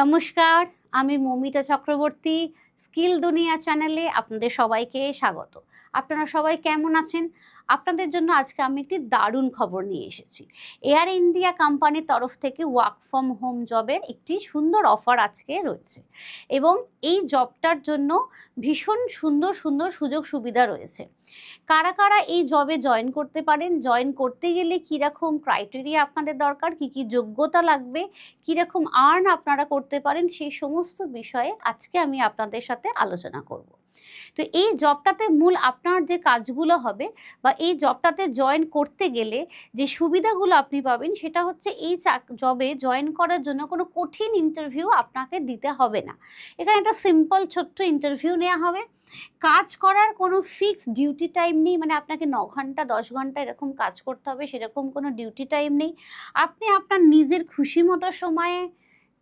নমস্কার, আমি মৌমিতা চক্রবর্তী। স্কিল দুনিয়া চ্যানেলে আপনাদের সবাইকে স্বাগত। আপনারা সবাই কেমন আছেন? আপনাদের জন্য আজকে আমি একটি দারুণ খবর নিয়ে এসেছি। এয়ার ইন্ডিয়া কোম্পানির তরফ থেকে ওয়ার্ক ফ্রম হোম জবের একটি সুন্দর অফার আজকে রয়েছে এবং এই জবটার জন্য ভীষণ সুন্দর সুন্দর সুযোগ সুবিধা রয়েছে। কারা কারা এই জবে জয়েন করতে পারেন, জয়েন করতে গেলে কীরকম ক্রাইটেরিয়া আপনাদের দরকার, কী কী যোগ্যতা লাগবে, কীরকম আর্ন আপনারা করতে পারেন, সেই সমস্ত বিষয়ে আজকে আমি আপনাদের সাথে আলোচনা করব। তো এই জবটাতে মূল আপনার যে কাজগুলো হবে বা এই জবটাতে জয়েন করতে গেলে যে সুবিধাগুলো আপনি পাবেন সেটা হচ্ছে এই জবে জয়েন করার জন্য কোনো কঠিন ইন্টারভিউ আপনাকে দিতে হবে না। এখানে একটা সিম্পল ছোট্ট ইন্টারভিউ নেওয়া হবে। কাজ করার কোনো ফিক্সড ডিউটি টাইম নেই, মানে আপনাকে 9 ঘন্টা 10 ঘন্টা এরকম কাজ করতে হবে সেরকম কোনো ডিউটি টাইম নেই। আপনি আপনার নিজের খুশি মতো সময়ে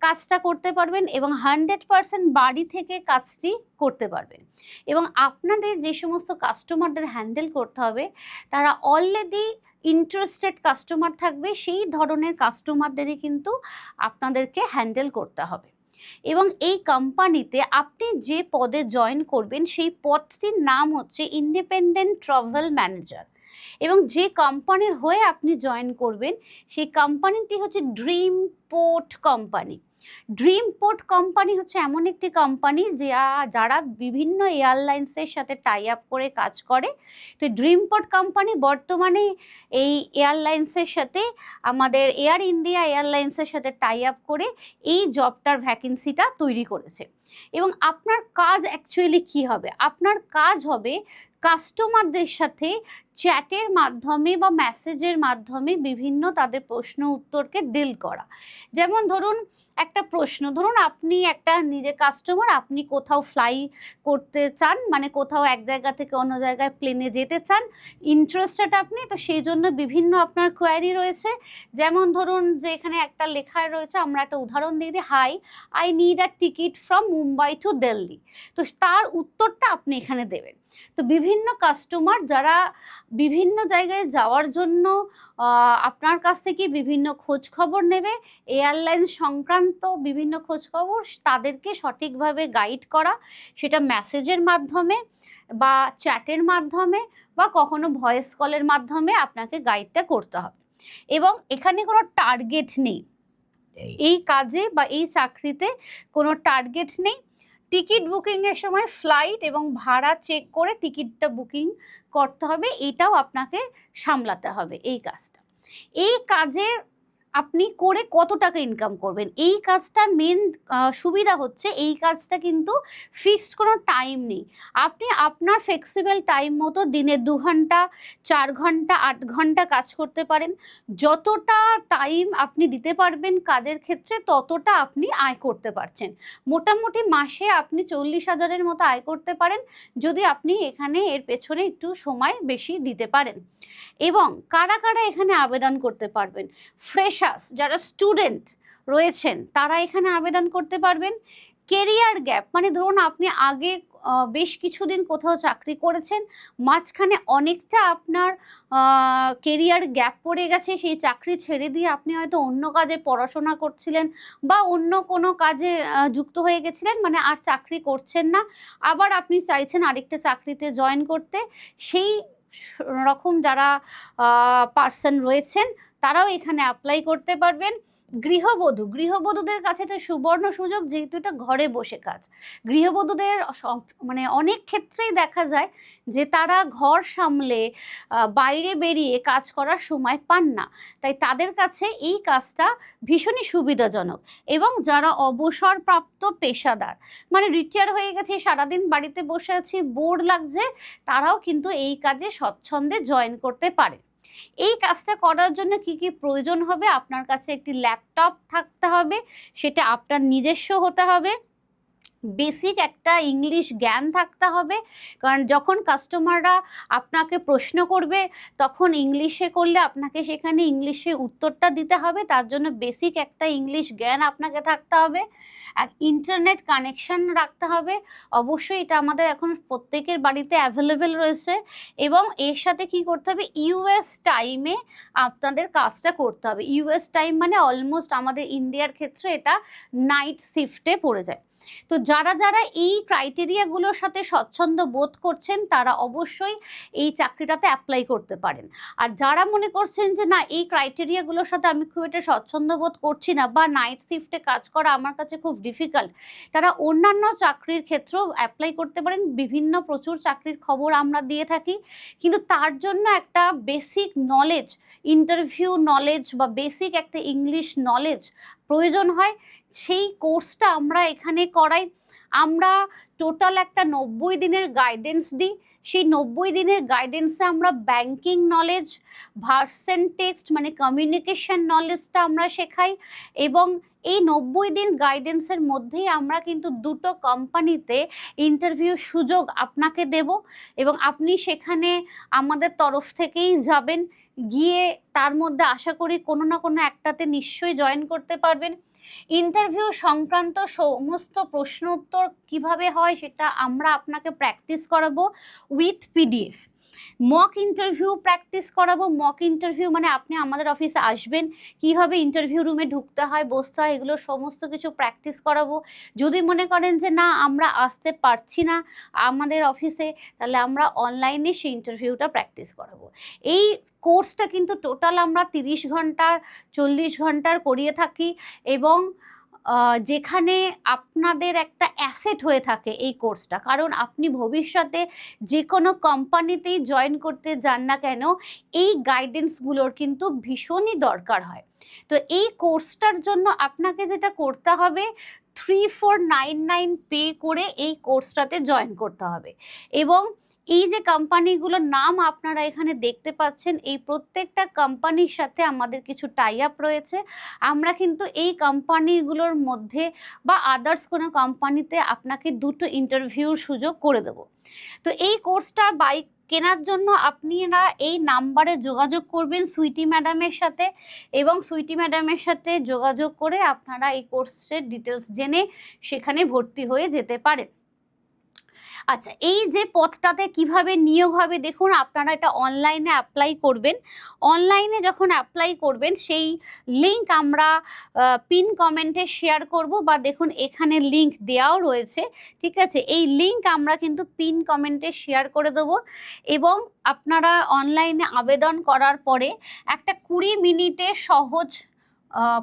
কাজটা করতে পারবেন এবং 100% বাড়ি থেকে কাজটি করতে পারবেন। এবং আপনাদের যে সমস্ত কাস্টমারদের হ্যান্ডেল করতে হবে তারা অলরেডি ইন্টারেস্টেড কাস্টমার থাকবে, সেই ধরনের কাস্টমারদেরই কিন্তু আপনাদেরকে হ্যান্ডেল করতে হবে। এবং এই কোম্পানিতে আপনি যে পদে জয়েন করবেন সেই পদটির নাম হচ্ছে ইন্ডিপেন্ডেন্ট ট্রাভেল ম্যানেজার। এবং যে কোম্পানির হয়ে আপনি জয়েন করবেন সেই কোম্পানিটি হচ্ছে dream port company. Dream port company হচ্ছে এমন একটি কোম্পানি যারা বিভিন্ন এয়ারলাইন্সের সাথে টাই আপ করে কাজ করে। তো ড্রিম পোর্ট কোম্পানি বর্তমানে এই এয়ারলাইন্সের সাথে, আমাদের এয়ার ইন্ডিয়া এয়ারলাইন্সের সাথে টাই আপ করে এই জবটার ভ্যাকেন্সিটা তৈরি করেছে। এবং আপনার কাজ অ্যাকচুয়ালি কি হবে? আপনার কাজ হবে কাস্টমারদের সাথে চ্যাটের মাধ্যমে বা মেসেজের মাধ্যমে বিভিন্ন তাদের প্রশ্ন উত্তরকে ডিল করা। যেমন ধরুন একটা প্রশ্ন, ধরুন আপনি একটা নিজের কাস্টমার, আপনি কোথাও ফ্লাই করতে চান, মানে কোথাও এক জায়গা থেকে অন্য জায়গায় প্লেনে যেতে চান, ইন্টারেস্টেড আপনি, তো সেই জন্য বিভিন্ন আপনার কোয়ারি রয়েছে। যেমন ধরুন যে এখানে একটা লেখা রয়েছে, আমরা একটা উদাহরণ দিয়ে দিই, hi I need a ticket from Mumbai to Delhi. তো তার উত্তরটা আপনি এখানে দেবেন। তো বিভিন্ন কাস্টমার যারা বিভিন্ন জায়গায় যাওয়ার জন্য আপনার কাছ থেকে বিভিন্ন খোঁজ খবর নেবে, এয়ারলাইন সংক্রান্ত বিভিন্ন খোঁজ খবর, তাদেরকে সঠিকভাবে গাইড করা, সেটা মেসেজের মাধ্যমে বা চ্যাটের মাধ্যমে বা কখনো ভয়েস কলের মাধ্যমে আপনাকে গাইডটা করতে হবে। এবং এখানে কোনো টার্গেট নেই, এই কাজে বা এই চাকরিতে কোনো টার্গেট নেই। টিকিট বুকিংয়ের সময় ফ্লাইট এবং ভাড়া চেক করে টিকিটটা বুকিং করতে হবে, এটাও আপনাকে সামলাতে হবে এই কাজটা। এই কাজের আপনি করে কত টাকা ইনকাম করবেন, এই কাজটার মেন সুবিধা হচ্ছে এই কাজটা কিন্তু ফিক্সড কোনো টাইম নেই। আপনি আপনার ফ্লেক্সিবল টাইম মতো দিনে 2 ঘন্টা 4 ঘন্টা 8 ঘন্টা কাজ করতে পারেন। যতটা টাইম আপনি দিতে পারবেন কাজের ক্ষেত্রে ততটা আপনি আয় করতে পারছেন। মোটামুটি মাসে আপনি 40,000-এর মতো আয় করতে পারেন যদি আপনি এখানে এর পেছনে একটু সময় বেশি দিতে পারেন। এবং কারা কারা এখানে আবেদন করতে পারবেন? ফ্রেশার্স যারা স্টুডেন্ট রয়েছেন তারা এখানে আবেদন করতে পারবেন। কেরিয়ার গ্যাপ, মানে ধরুন আপনি আগে বেশ কিছুদিন কোথাও চাকরি করেছেন, মাঝখানে অনেকটা আপনার কেরিয়ার গ্যাপ পড়ে গেছে, সেই চাকরি ছেড়ে দিয়ে আপনি হয়তো অন্য কাজে পড়াশোনা করছিলেন বা অন্য কোনো কাজে যুক্ত হয়ে গেছিলেন, মানে আর চাকরি করছেন না, আবার আপনি চাইছেন আরেকটা চাকরিতে জয়েন করতে। সেই রকম যারা পার্সন রয়েছেন তারাও এখানে অ্যাপ্লাই করতে পারবেন। গৃহবধূদের কাছে এটা সুবর্ণ সুযোগ, যেহেতু এটা ঘরে বসে কাজ। গৃহবধূদের মানে অনেক ক্ষেত্রেই দেখা যায় যে তারা ঘর সামলে বাইরে বেরিয়ে কাজ করার সময় পান না, তাই তাদের কাছে এই কাজটা ভীষণই সুবিধাজনক। এবং যারা অবসরপ্রাপ্ত পেশাদার, মানে রিটায়ার হয়ে গেছে, সারাদিন বাড়িতে বসে আছি, বোর লাগছে, তারাও কিন্তু এই কাজে স্বচ্ছন্দে জয়েন করতে পারে। এই কাজটা করার জন্য কি কি প্রয়োজন হবে? আপনার কাছে একটি ল্যাপটপ থাকতে হবে, সেটা আপনার নিজস্ব হতে হবে। বেসিক একটা ইংলিশ জ্ঞান থাকতে হবে, কারণ যখন কাস্টমাররা আপনাকে প্রশ্ন করবে তখন ইংলিশে করলে আপনাকে সেখানে ইংলিশে উত্তরটা দিতে হবে, তার জন্য বেসিক একটা ইংলিশ জ্ঞান আপনাকে থাকতে হবে। ইন্টারনেট কানেকশন রাখতে হবে, অবশ্যই এটা আমাদের এখন প্রত্যেকের বাড়িতে অ্যাভেলেবেল রয়েছে। এবং এর সাথে কি করতে হবে, ইউএস টাইমে আপনাদের কাজটা করতে হবে। ইউএস টাইম মানে অলমোস্ট আমাদের ইন্ডিয়ার ক্ষেত্রে এটা নাইট শিফটে পড়ে যায়। তো যারা যারা এই ক্রাইটেরিয়াগুলোর সাথে স্বচ্ছন্দ বোধ করছেন তারা অবশ্যই এই চাকরিটাতে অ্যাপ্লাই করতে পারেন। আর যারা মনে করছেন যে না, এই ক্রাইটেরিয়াগুলোর সাথে আমি খুব একটা স্বচ্ছন্দ বোধ করছি না, বা নাইট শিফটে কাজ করা আমার কাছে খুব ডিফিকাল্ট, তারা অন্যান্য চাকরির ক্ষেত্রেও অ্যাপ্লাই করতে পারেন। বিভিন্ন প্রচুর চাকরির খবর আমরা দিয়ে থাকি, কিন্তু তার জন্য একটা বেসিক নলেজ, ইন্টারভিউ নলেজ বা বেসিক একটা ইংলিশ নলেজ প্রয়োজন হয়। সেই কোর্সটা আমরা এখানে করাই। আমরা টোটাল একটা 90 দিনের গাইডেন্স দিই। সেই 90 দিনের গাইডেন্সে আমরা ব্যাংকিং নলেজ, ভার্সেন টেক্সট মানে কমিউনিকেশন নলেজটা আমরা শেখাই। এবং এই 90 দিন গাইডেন্সের মধ্যেই আমরা কিন্তু দুটো কোম্পানিতে ইন্টারভিউ সুযোগ আপনাকে দেব, এবং আপনি সেখানে আমাদের তরফ থেকেই যাবেন। গিয়ে তার মধ্যে আশা করি কোনো না কোনো একটাতে নিশ্চয়ই জয়েন করতে পারবেন। ইন্টারভিউ সংক্রান্ত সমস্ত প্রশ্ন উত্তর কীভাবে হয় সেটা আমরা আপনাকে প্র্যাকটিস করাবো with PDF. Mock interview practice করাবো। মক ইন্টারভিউ মানে আপনি আমাদের অফিসে আসবেন, কিভাবে ইন্টারভিউ রুমে ঢুকতে হয়, বসতে হয়, এগুলো সমস্ত কিছু প্র্যাকটিস করাবো। যদি মনে করেন যে না আমরা আসতে পারছি না আমাদের অফিসে, তাহলে আমরা অনলাইনে সেই ইন্টারভিউটা প্র্যাকটিস করাবো। এই কোর্সটা কিন্তু টোটাল আমরা 30 ঘন্টা 40 ঘন্টার করিয়ে থাকি, এবং যেখানে আপনাদের একটা অ্যাসেট হয়ে থাকে এই কোর্সটা। কারণ আপনি ভবিষ্যতে যে কোনো কোম্পানিতেই জয়েন করতে যান না কেন, এই গাইডেন্সগুলোর কিন্তু ভীষণই দরকার হয়। তো এই কোর্সটার জন্য আপনাকে যেটা করতে হবে, 3499 পে করে এই কোর্সটাতে জয়েন করতে হবে। এবং এই যে কোম্পানিগুলোর নাম আপনারা এখানে দেখতে পাচ্ছেন, এই প্রত্যেকটা কোম্পানির সাথে আমাদের কিছু টাই আপ রয়েছে। আমরা কিন্তু এই কোম্পানিগুলোর মধ্যে বা আদার্স কোনো কোম্পানিতে আপনাকে দুটো ইন্টারভিউর সুযোগ করে দেব। তো এই কোর্সটা কেনার জন্য আপনারা এই নাম্বারে যোগাযোগ করবেন সুইটি ম্যাডামের সাথে, এবং সুইটি ম্যাডামের সাথে যোগাযোগ করে আপনারা এই কোর্সের ডিটেলস জেনে সেখানে ভর্তি হয়ে যেতে পারেন। আচ্ছা, এই যে পথটাতে কিভাবে নিয়োগ হবে, দেখুন আপনারা এটা অনলাইনে অ্যাপ্লাই করবেন। অনলাইনে যখন অ্যাপ্লাই করবেন সেই লিঙ্ক আমরা পিন কমেন্টে শেয়ার করব, বা দেখুন এখানে লিঙ্ক দেওয়াও রয়েছে, ঠিক আছে। এই লিঙ্ক আমরা কিন্তু পিন কমেন্টে শেয়ার করে দেব। এবং আপনারা অনলাইনে আবেদন করার পরে একটা 20 মিনিটের সহজ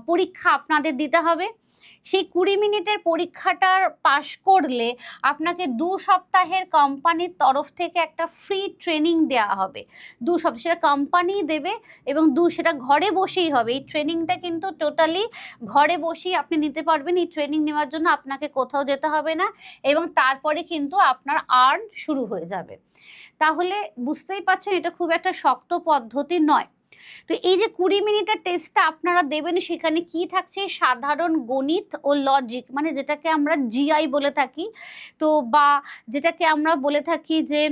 পরীক্ষা আপনাদের দিতে হবে। সেই 20 মিনিটের পরীক্ষাটার পাশ করলে আপনাকে 2 সপ্তাহের কোম্পানির তরফ থেকে একটা ফ্রি ট্রেনিং দেওয়া হবে। 2 সপ্তাহ সেটা কোম্পানি দেবে, এবং সেটা ঘরে বসেই হবে। এই ট্রেনিংটা কিন্তু টোটালি ঘরে বসেই আপনি নিতে পারবেন। এই ট্রেনিং নেওয়ার জন্য আপনাকে কোথাও যেতে হবে না, এবং তারপরে কিন্তু আপনার আর্ন শুরু হয়ে যাবে। তাহলে বুঝতেই পারছেন এটা খুব একটা শক্ত পদ্ধতি নয়। তো এই যে 20 মিনিটের টেস্টটা আপনারা দেবেন, সেখানে কি থাকছে, সাধারণ গণিত ও লজিক মানে যেটাকে আমরা জিআই বলে থাকি, তো বা যেটাকে আমরা বলে থাকি যে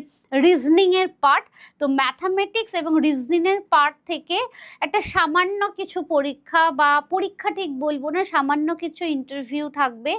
রিজনিং এর পার্ট। তো ম্যাথামেটিক্স এবং রিজনিং এর পার্ট থেকে একটা সামান্য কিছু পরীক্ষা, বা পরীক্ষা ঠিক বলবো না, সামান্য কিছু ইন্টারভিউ থাকবে,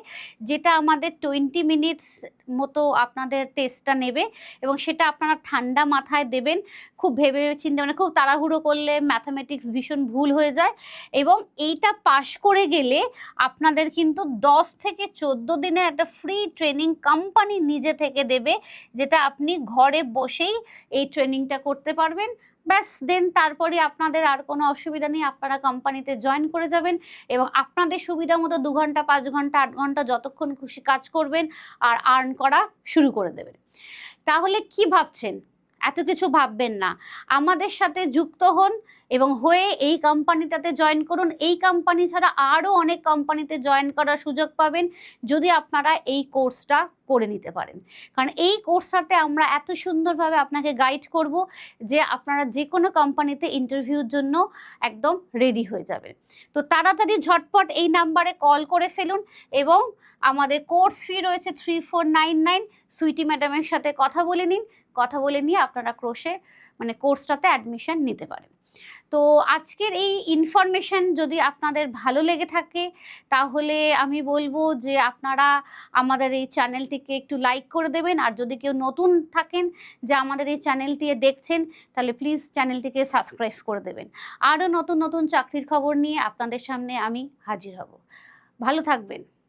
যেটা আমাদের 20 মিনিটস মতো আপনাদের টেস্টটা নেবে, এবং সেটা আপনারা ঠান্ডা মাথায় দেবেন। খুব ভেবে চিন্তে, মানে খুব তাড়াহুড়ো করলে ম্যাথামেটিক্স ভীষণ ভুল হয়ে যায়। এবং এইটা পাশ করে গেলে আপনাদের কিন্তু 10 থেকে 14 দিনের একটা ফ্রি ট্রেনিং কোম্পানি নিজে থেকে দেবে, যেটা আপনি ঘরে বসেই এই ট্রেনিংটা করতে পারবেন। ব্যাস, দেন তারপরে আপনাদের আর কোনো অসুবিধা নেই, আপনারা কোম্পানিতে জয়েন করে যাবেন, এবং আপনাদের সুবিধা মতো 2 ঘন্টা 5 ঘন্টা 8 ঘন্টা যতক্ষণ খুশি কাজ করবেন, আর আর্ন করা শুরু করে দেবেন। তাহলে কি ভাবছেন, এত কিছু ভাববেন না। আমাদের সাথে যুক্ত হন এবং হয়ে এই কোম্পানিটাতে জয়েন করুন। এই কোম্পানি ছাড়া আরও অনেক কোম্পানিতে জয়েন করার সুযোগ পাবেন যদি আপনারা এই কোর্সটা করে নিতে পারেন। কারণ এই কোর্সটাতে আমরা এত সুন্দরভাবে আপনাকে গাইড করব যে আপনারা যে কোনো কোম্পানিতে ইন্টারভিউর জন্য একদম রেডি হয়ে যাবেন। তো তাড়াতাড়ি ঝটপট এই নাম্বারে কল করে ফেলুন এবং আমাদের কোর্স ফি রয়েছে 3499। সুইটি ম্যাডামের সাথে কথা বলে নিন, কথা বলে নিয়ে আপনারা কোর্সটাতে অ্যাডমিশন নিতে পারেন। তো আজকের এই ইনফরমেশন যদি আপনাদের ভালো লেগে থাকে তাহলে আমি বলবো যে আপনারা আমাদের এই চ্যানেলটিকে একটু লাইক করে দেবেন, আর যদি কেউ নতুন থাকেন যে আমাদের এই চ্যানেলটি দেখছেন তাহলে প্লিজ চ্যানেলটিকে সাবস্ক্রাইব করে দেবেন। আরও নতুন নতুন চাকরির খবর নিয়ে আপনাদের সামনে আমি হাজির হব। ভালো থাকবেন।